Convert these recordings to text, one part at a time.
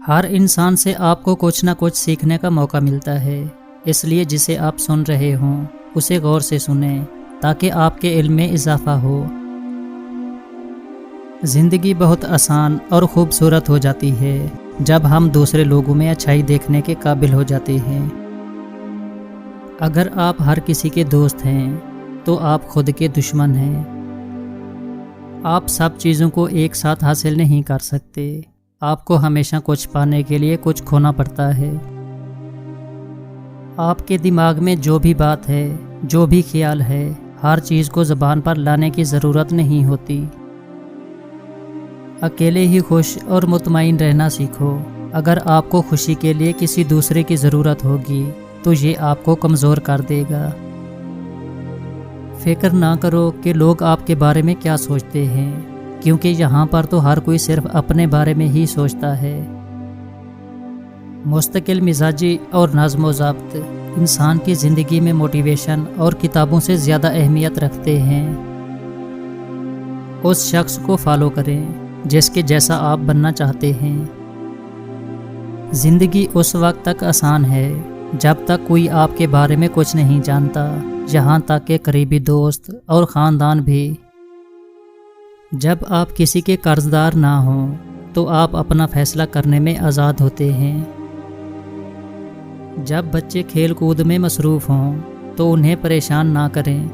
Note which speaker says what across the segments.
Speaker 1: ہر انسان سے آپ کو کچھ نہ کچھ سیکھنے کا موقع ملتا ہے، اس لیے جسے آپ سن رہے ہوں اسے غور سے سنیں تاکہ آپ کے علم میں اضافہ ہو۔ زندگی بہت آسان اور خوبصورت ہو جاتی ہے جب ہم دوسرے لوگوں میں اچھائی دیکھنے کے قابل ہو جاتے ہیں۔ اگر آپ ہر کسی کے دوست ہیں تو آپ خود کے دشمن ہیں۔ آپ سب چیزوں کو ایک ساتھ حاصل نہیں کر سکتے، آپ کو ہمیشہ کچھ پانے کے لیے کچھ کھونا پڑتا ہے۔ آپ کے دماغ میں جو بھی بات ہے، جو بھی خیال ہے، ہر چیز کو زبان پر لانے کی ضرورت نہیں ہوتی۔ اکیلے ہی خوش اور مطمئن رہنا سیکھو۔ اگر آپ کو خوشی کے لیے کسی دوسرے کی ضرورت ہوگی تو یہ آپ کو کمزور کر دے گا۔ فکر نہ کرو کہ لوگ آپ کے بارے میں کیا سوچتے ہیں، کیونکہ یہاں پر تو ہر کوئی صرف اپنے بارے میں ہی سوچتا ہے۔ مستقل مزاجی اور نظم و ضبط انسان کی زندگی میں موٹیویشن اور کتابوں سے زیادہ اہمیت رکھتے ہیں۔ اس شخص کو فالو کریں جس کے جیسا آپ بننا چاہتے ہیں۔ زندگی اس وقت تک آسان ہے جب تک کوئی آپ کے بارے میں کچھ نہیں جانتا، یہاں تک کہ قریبی دوست اور خاندان بھی۔ جب آپ کسی کے قرض دار نہ ہوں تو آپ اپنا فیصلہ کرنے میں آزاد ہوتے ہیں۔ جب بچے کھیل کود میں مصروف ہوں تو انہیں پریشان نہ کریں۔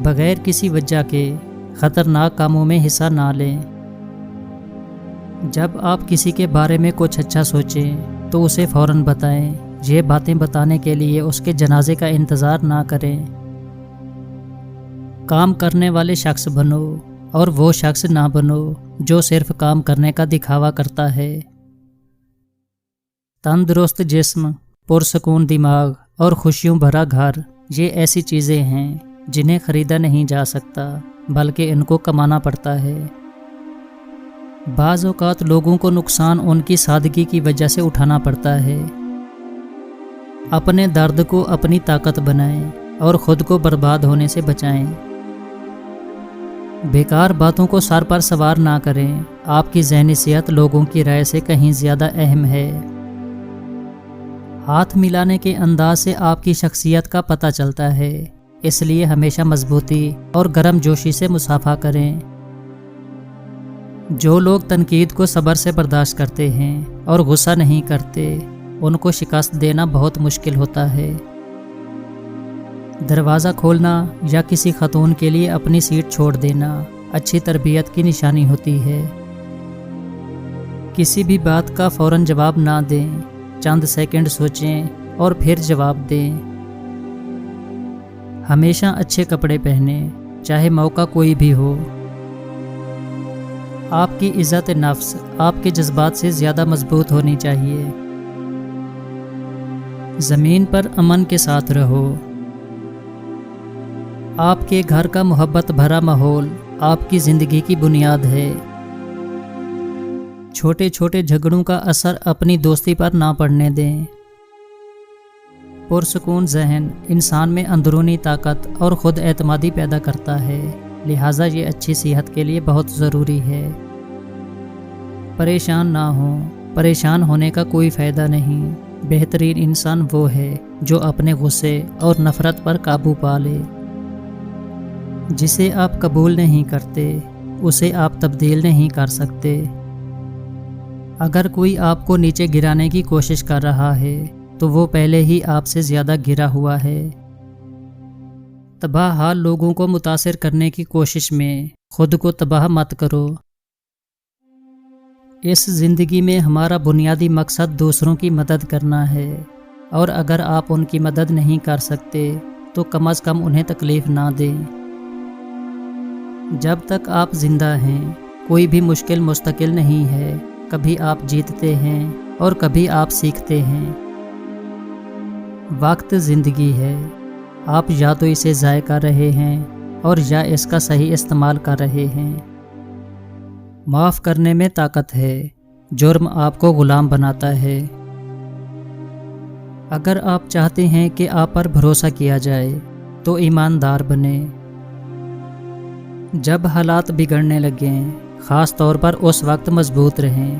Speaker 1: بغیر کسی وجہ کے خطرناک کاموں میں حصہ نہ لیں۔ جب آپ کسی کے بارے میں کچھ اچھا سوچیں تو اسے فوراً بتائیں۔ یہ باتیں بتانے کے لیے اس کے جنازے کا انتظار نہ کریں۔ کام کرنے والے شخص بنو اور وہ شخص نہ بنو جو صرف کام کرنے کا دکھاوا کرتا ہے۔ تندرست جسم، پرسکون دماغ اور خوشیوں بھرا گھر، یہ ایسی چیزیں ہیں جنہیں خریدا نہیں جا سکتا بلکہ ان کو کمانا پڑتا ہے۔ بعض اوقات لوگوں کو نقصان ان کی سادگی کی وجہ سے اٹھانا پڑتا ہے۔ اپنے درد کو اپنی طاقت بنائیں اور خود کو برباد ہونے سے بچائیں۔ بیکار باتوں کو سر پر سوار نہ کریں۔ آپ کی ذہنی صحت لوگوں کی رائے سے کہیں زیادہ اہم ہے۔ ہاتھ ملانے کے انداز سے آپ کی شخصیت کا پتہ چلتا ہے، اس لیے ہمیشہ مضبوطی اور گرم جوشی سے مصافحہ کریں۔ جو لوگ تنقید کو صبر سے برداشت کرتے ہیں اور غصہ نہیں کرتے، ان کو شکست دینا بہت مشکل ہوتا ہے۔ دروازہ کھولنا یا کسی خاتون کے لیے اپنی سیٹ چھوڑ دینا اچھی تربیت کی نشانی ہوتی ہے۔ کسی بھی بات کا فوراً جواب نہ دیں، چند سیکنڈ سوچیں اور پھر جواب دیں۔ ہمیشہ اچھے کپڑے پہنیں، چاہے موقع کوئی بھی ہو۔ آپ کی عزت نفس آپ کے جذبات سے زیادہ مضبوط ہونی چاہیے۔ زمین پر امن کے ساتھ رہو۔ آپ کے گھر کا محبت بھرا ماحول آپ کی زندگی کی بنیاد ہے۔ چھوٹے چھوٹے جھگڑوں کا اثر اپنی دوستی پر نہ پڑنے دیں۔ پرسکون ذہن انسان میں اندرونی طاقت اور خود اعتمادی پیدا کرتا ہے، لہٰذا یہ اچھی صحت کے لیے بہت ضروری ہے۔ پریشان نہ ہوں، پریشان ہونے کا کوئی فائدہ نہیں۔ بہترین انسان وہ ہے جو اپنے غصے اور نفرت پر قابو پا لے۔ جسے آپ قبول نہیں کرتے اسے آپ تبدیل نہیں کر سکتے۔ اگر کوئی آپ کو نیچے گرانے کی کوشش کر رہا ہے تو وہ پہلے ہی آپ سے زیادہ گرا ہوا ہے۔ تباہ حال لوگوں کو متاثر کرنے کی کوشش میں خود کو تباہ مت کرو۔ اس زندگی میں ہمارا بنیادی مقصد دوسروں کی مدد کرنا ہے، اور اگر آپ ان کی مدد نہیں کر سکتے تو کم از کم انہیں تکلیف نہ دیں۔ جب تک آپ زندہ ہیں کوئی بھی مشکل مستقل نہیں ہے، کبھی آپ جیتتے ہیں اور کبھی آپ سیکھتے ہیں۔ وقت زندگی ہے، آپ یا تو اسے ضائع کر رہے ہیں اور یا اس کا صحیح استعمال کر رہے ہیں۔ معاف کرنے میں طاقت ہے، جرم آپ کو غلام بناتا ہے۔ اگر آپ چاہتے ہیں کہ آپ پر بھروسہ کیا جائے تو ایماندار بنیں۔ جب حالات بگڑنے لگیں، خاص طور پر اس وقت مضبوط رہیں۔